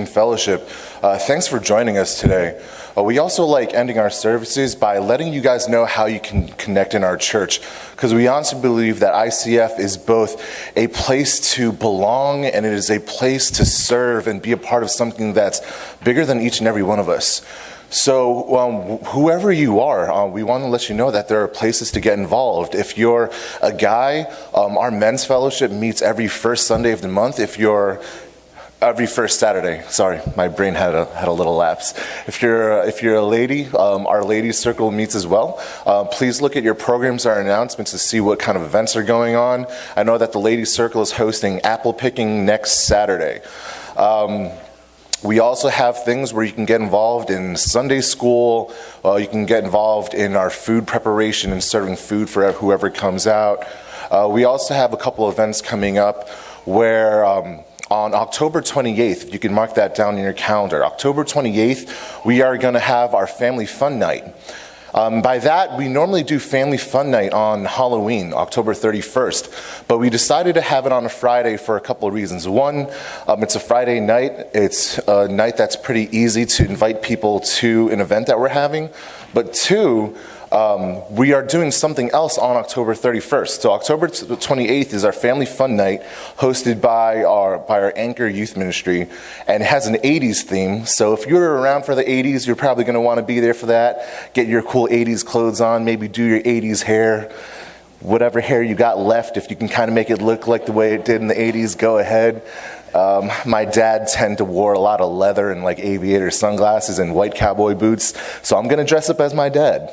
Christian Fellowship. Thanks for joining us today. We also like ending our services by letting you guys know how you can connect in our church, because we honestly believe that ICF is both a place to belong and it is a place to serve and be a part of something that's bigger than each and every one of us. So whoever you are, we want to let you know that there are places to get involved. If you're a guy, our men's fellowship meets every first Sunday of the month. If you're every first Saturday. Sorry, my brain had a little lapse. If you're a lady, our ladies circle meets as well. Please look at your programs, our announcements to see what kind of events are going on. I know that the ladies circle is hosting apple picking next Saturday. We also have things where you can get involved in Sunday school. You can get involved in our food preparation and serving food for whoever comes out. We also have a couple of events coming up where on October 28th, you can mark that down in your calendar. October 28th, we are going to have our family fun night. By that, we normally do family fun night on Halloween, October 31st, but we decided to have it on a Friday for a couple of reasons. One, it's a Friday night. It's a night that's pretty easy to invite people to an event that we're having. But two, we are doing something else on October 31st. So October 28th is our family fun night hosted by our Anchor Youth Ministry, and it has an 80s theme. So if you're around for the 80s, you're probably going to want to be there for that. Get your cool 80s clothes on, maybe do your 80s hair. Whatever hair you got left, if you can kind of make it look like the way it did in the 80s, go ahead. My dad tended to wear a lot of leather and like aviator sunglasses and white cowboy boots, so I'm going to dress up as my dad.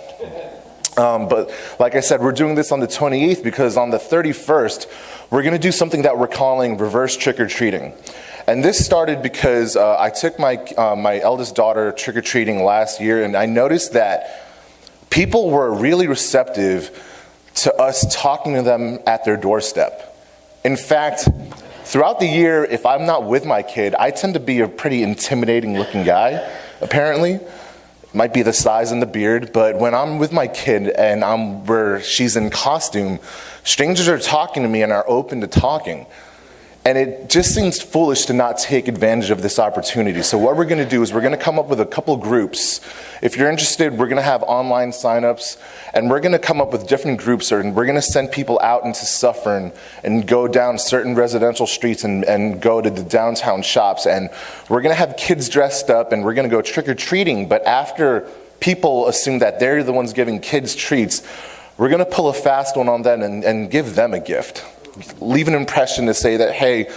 But like I said, we're doing this on the 28th because on the 31st, we're going to do something that we're calling reverse trick-or-treating. And this started because I took my eldest daughter trick-or-treating last year, and I noticed that people were really receptive to us talking to them at their doorstep. In fact, throughout the year, if I'm not with my kid, I tend to be a pretty intimidating looking guy, apparently. Might be the size and the beard, but when I'm with my kid and where she's in costume, strangers are talking to me and are open to talking. And it just seems foolish to not take advantage of this opportunity. So what we're going to do is we're going to come up with a couple groups. If you're interested, we're going to have online signups, and we're going to come up with different groups, and we're going to send people out into Suffern and go down certain residential streets and go to the downtown shops. And we're going to have kids dressed up, and we're going to go trick-or-treating. But after people assume that they're the ones giving kids treats, we're going to pull a fast one on them and give them a gift. Leave an impression to say that, hey,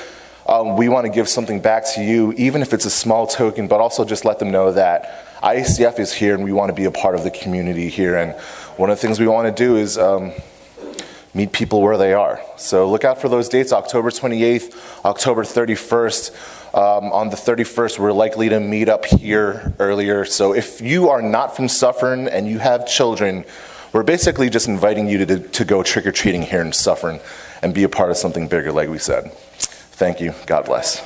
we want to give something back to you, even if it's a small token, but also just let them know that ICF is here and we want to be a part of the community here. And one of the things we want to do is meet people where they are. So look out for those dates, October 28th, October 31st. On the 31st, we're likely to meet up here earlier. So if you are not from Suffern and you have children, we're basically just inviting you to go trick-or-treating here in Suffern and be a part of something bigger, like we said. Thank you. God bless.